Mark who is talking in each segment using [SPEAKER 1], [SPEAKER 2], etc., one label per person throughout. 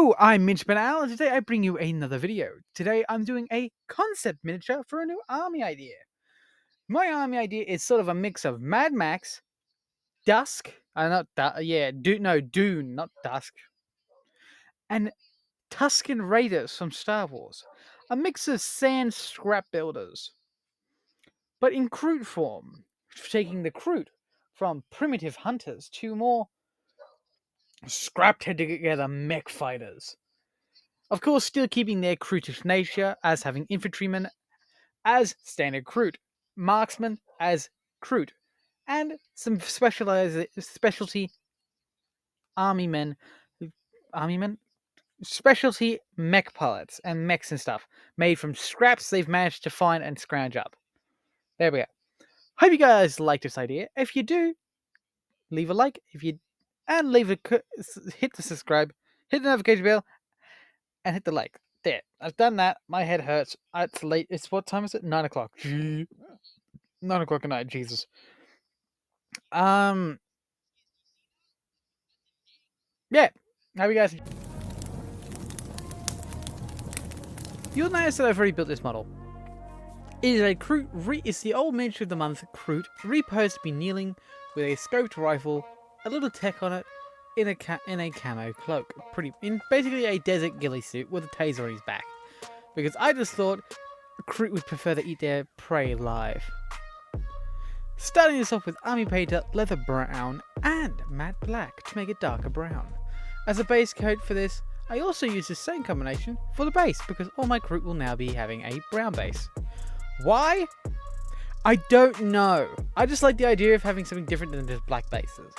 [SPEAKER 1] Hello, I'm Minchman Al, and today I bring you another video. Today I'm doing a concept miniature for a new army idea. My army idea is sort of a mix of Mad Max, Dusk, Dune, not Dusk, and Tusken Raiders from Star Wars. A mix of sand scrap builders, but in Kroot form, taking the Kroot from primitive hunters to more scrapped together mech fighters. Of course, still keeping their Krootish nature as having infantrymen as standard Kroot, marksmen as Kroot, and some specialty army men, specialty mech pilots and mechs and stuff made from scraps they've managed to find and scrounge up. There we go. Hope you guys like this idea. If you do, leave a like. Hit the subscribe, hit the notification bell, and hit the like. There, I've done that. My head hurts. It's late. It's what time is it? 9 o'clock. 9 o'clock at night. Jesus. Yeah. How you guys? You'll notice that I've already built this model. It is a Kroot. It's the old miniature of the month Kroot, reposed to be kneeling with a scoped rifle, a little tech on it, in a camo cloak, basically a desert ghillie suit with a taser on his back, because I just thought Kroot would prefer to eat their prey live. Starting this off with army painter, leather brown, and matte black to make it darker brown. As a base coat for this, I also use the same combination for the base, because all my Kroot will now be having a brown base. Why? I don't know. I just like the idea of having something different than just black bases.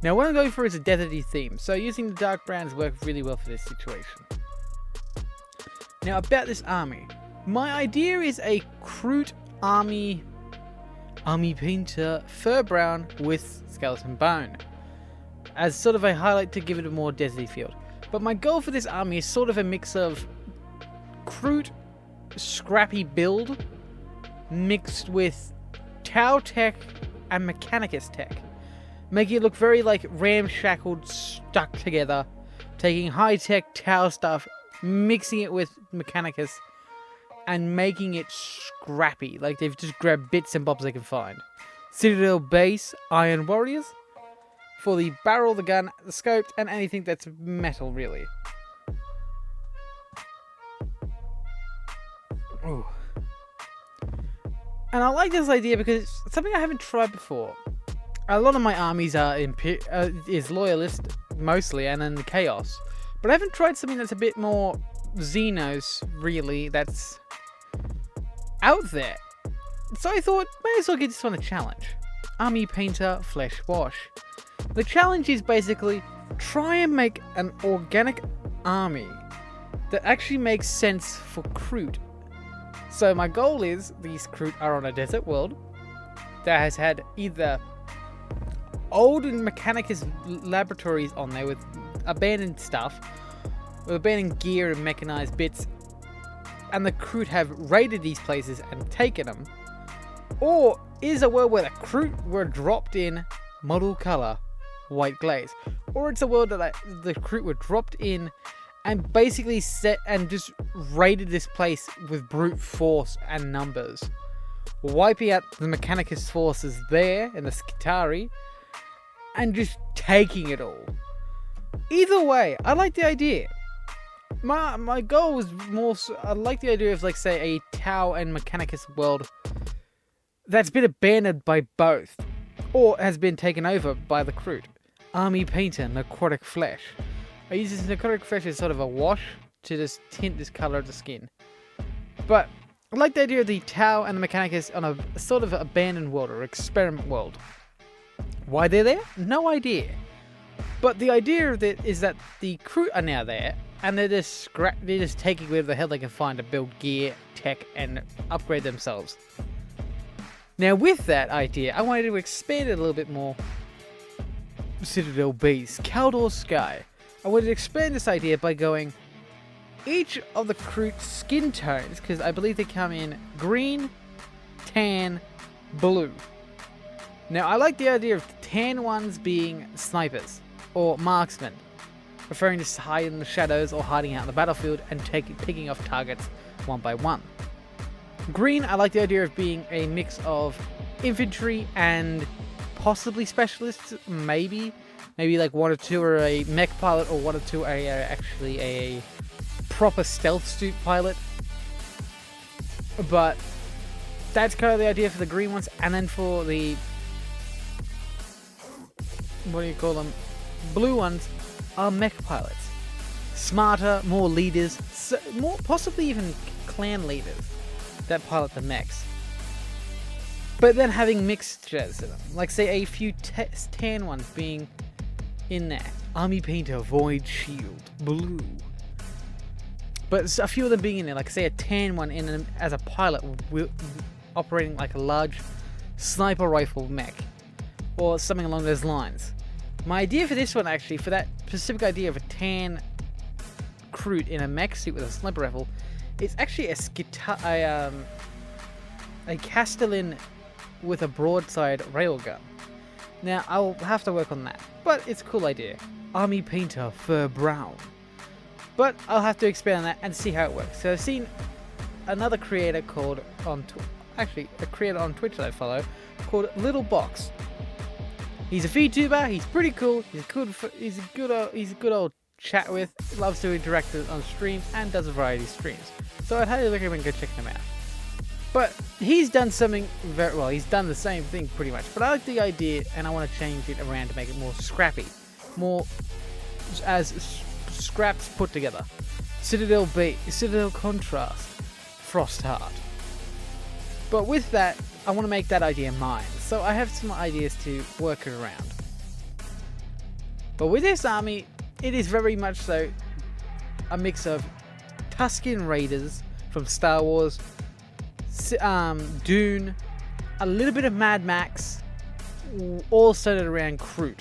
[SPEAKER 1] Now what I'm going for is a deserty theme, so using the dark browns work really well for this situation. Now about this army. My idea is a Kroot army painter fur brown with skeleton bone, as sort of a highlight to give it a more deserty feel. But my goal for this army is sort of a mix of Kroot scrappy build mixed with Tau tech and Mechanicus tech, making it look very like ramshackled, stuck together, taking high-tech Tau stuff, mixing it with Mechanicus, and making it scrappy, like they've just grabbed bits and bobs they can find. Citadel base, Iron Warriors, for the barrel, the gun, the scope, and anything that's metal, really. Ooh. And I like this idea because it's something I haven't tried before. A lot of my armies are is loyalist mostly, and then the chaos. But I haven't tried something that's a bit more Xenos, really, that's out there. So I thought, may as well give this one a challenge. Army painter flesh wash. The challenge is basically try and make an organic army that actually makes sense for Kroot. So my goal is these Kroot are on a desert world that has had either old Mechanicus laboratories on there with abandoned stuff, with abandoned gear and mechanized bits, and the Kroot have raided these places and taken them, or is a world where the Kroot were dropped in model color white glaze, or it's a world that the Kroot were dropped in and basically set and just raided this place with brute force and numbers, wiping out the Mechanicus forces there and the Skitari, and just taking it all. Either way, I like the idea. My goal was more, I like the idea of, like, say, a Tau and Mechanicus world that's been abandoned by both, or has been taken over by the Kroot. Army painter, necrotic flesh. I use this necrotic flesh as sort of a wash to just tint this color of the skin. But I like the idea of the Tau and the Mechanicus on a sort of abandoned world or experiment world. Why they're there? No idea. But the idea of it is that the Kroot are now there, and they're just taking whatever the hell they can find to build gear, tech, and upgrade themselves. Now with that idea, I wanted to expand it a little bit more. Citadel base, Caldor sky. I wanted to expand this idea by going each of the Kroot skin tones, because I believe they come in green, tan, blue. Now I like the idea of the tan ones being snipers or marksmen, referring to hiding in the shadows or hiding out in the battlefield and picking off targets one by one. Green, I like the idea of being a mix of infantry and possibly specialists, maybe like one or two are a mech pilot, or one or two are actually a proper stealth suit pilot. But that's kind of the idea for the green ones. And then for the, what do you call them, blue ones are mech pilots. Smarter, more leaders, more possibly even clan leaders that pilot the mechs. But then having mixtures in them, like say a few tan ones being in there. Army Painter, Void Shield, Blue. But a few of them being in there, like say a tan one as a pilot operating like a large sniper rifle mech, or something along those lines. My idea for this one, actually, for that specific idea of a tan kroot in a mech suit with a sniper rifle, is actually a Castellan with a broadside railgun. Now, I'll have to work on that, but it's a cool idea. Army Painter, Fur Brown. But I'll have to expand on that and see how it works. So I've seen another creator called a creator on Twitch that I follow called Little Box. He's a VTuber. He's pretty cool. He's a good old chat with. Loves to interact on streams and does a variety of streams. So I'd highly recommend go checking him out. But he's done something very well. He's done the same thing pretty much. But I like the idea, and I want to change it around to make it more scrappy, more as scraps put together. Citadel Contrast, Frost Heart. But with that, I want to make that idea mine. So I have some ideas to work it around. But with this army, it is very much so a mix of Tusken Raiders from Star Wars, Dune, a little bit of Mad Max, all centered around Kroot.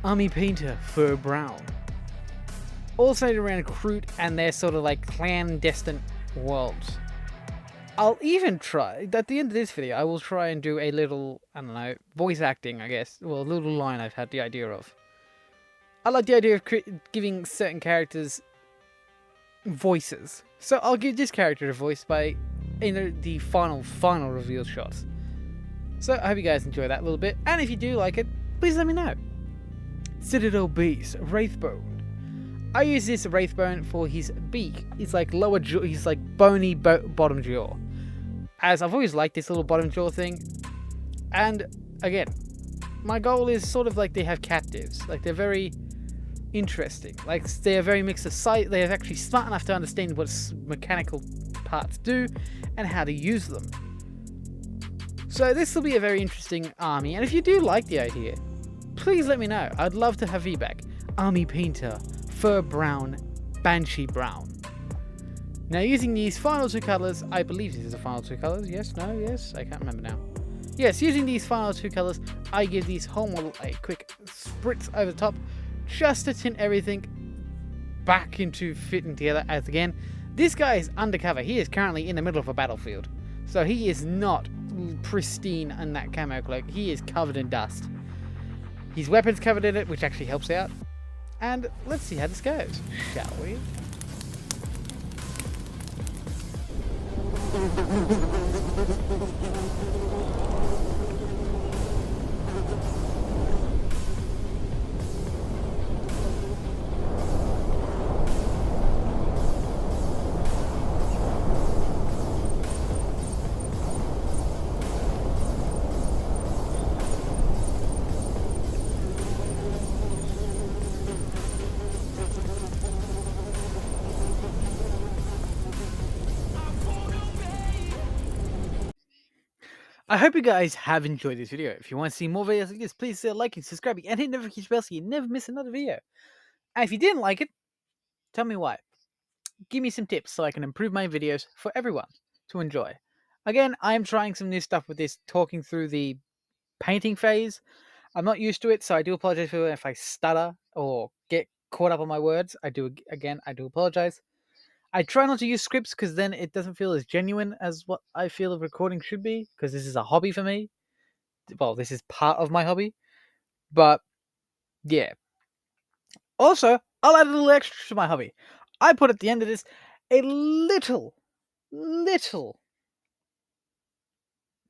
[SPEAKER 1] Army Painter, Fur Brown. All centered around Kroot and their sort of like clandestine worlds. I'll even try, at the end of this video, I will try and do a little, I don't know, voice acting, I guess. Well, a little line I've had the idea of. I like the idea of giving certain characters voices. So I'll give this character a voice by the final reveal shots. So I hope you guys enjoy that a little bit. And if you do like it, please let me know. Citadel Beast, Wraithbone. I use this Wraithbone for his beak. It's like lower jaw, he's like bony bottom jaw. As I've always liked this little bottom jaw thing. And again, my goal is sort of like they have captives. Like they're very interesting. Like they're very mixed of sight. They're actually smart enough to understand what mechanical parts do and how to use them. So this will be a very interesting army. And if you do like the idea, please let me know. I'd love to have feedback. Army Painter, Fur Brown, Banshee Brown. Now using these final two colours, I believe this is the final two colours. Yes, no, yes, I can't remember now. Yes, using these final two colours, I give these whole model a quick spritz over the top, just to tint everything back into fitting together. As again, this guy is undercover. He is currently in the middle of a battlefield, so he is not pristine in that camo cloak. He is covered in dust. His weapon's covered in it, which actually helps out. And let's see how this goes, shall we? I hope you guys have enjoyed this video. If you want to see more videos like this, please like and subscribe and hit the notification bell so you never miss another video. And if you didn't like it, tell me why. Give me some tips so I can improve my videos for everyone to enjoy. Again, I am trying some new stuff with this, talking through the painting phase. I'm not used to it, so I do apologize for if I stutter or get caught up on my words. I do apologize. I try not to use scripts because then it doesn't feel as genuine as what I feel a recording should be, because this is a hobby for me. Well, this is part of my hobby. But yeah, Also, I'll add a little extra to my hobby. I put at the end of this a little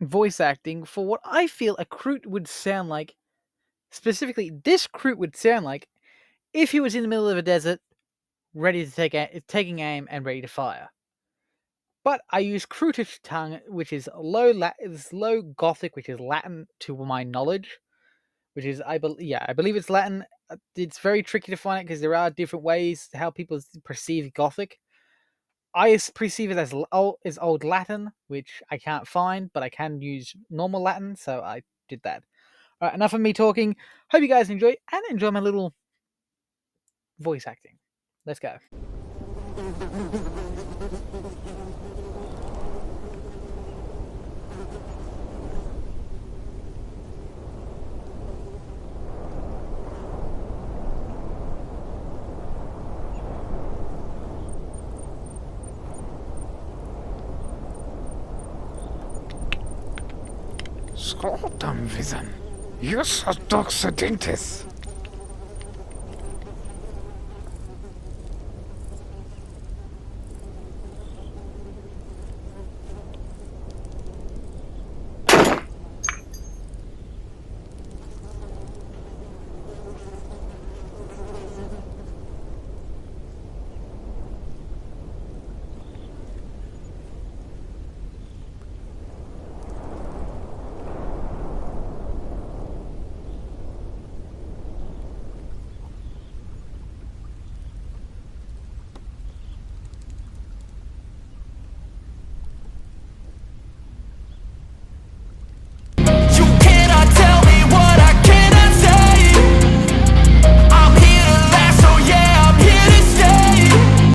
[SPEAKER 1] voice acting for what I feel a kroot would sound like. Specifically, this kroot would sound like if he was in the middle of a desert, ready to taking aim and ready to fire. But I use krootish tongue, which is low Gothic, which is Latin to my knowledge. Which is I believe it's Latin. It's very tricky to find it because there are different ways how people perceive Gothic. I perceive it as old Latin, which I can't find, but I can use normal Latin, so I did that. Alright, enough of me talking. Hope you guys enjoy and enjoy my little voice acting. Let's go.
[SPEAKER 2] Skrotamwissen. Just doxodintis.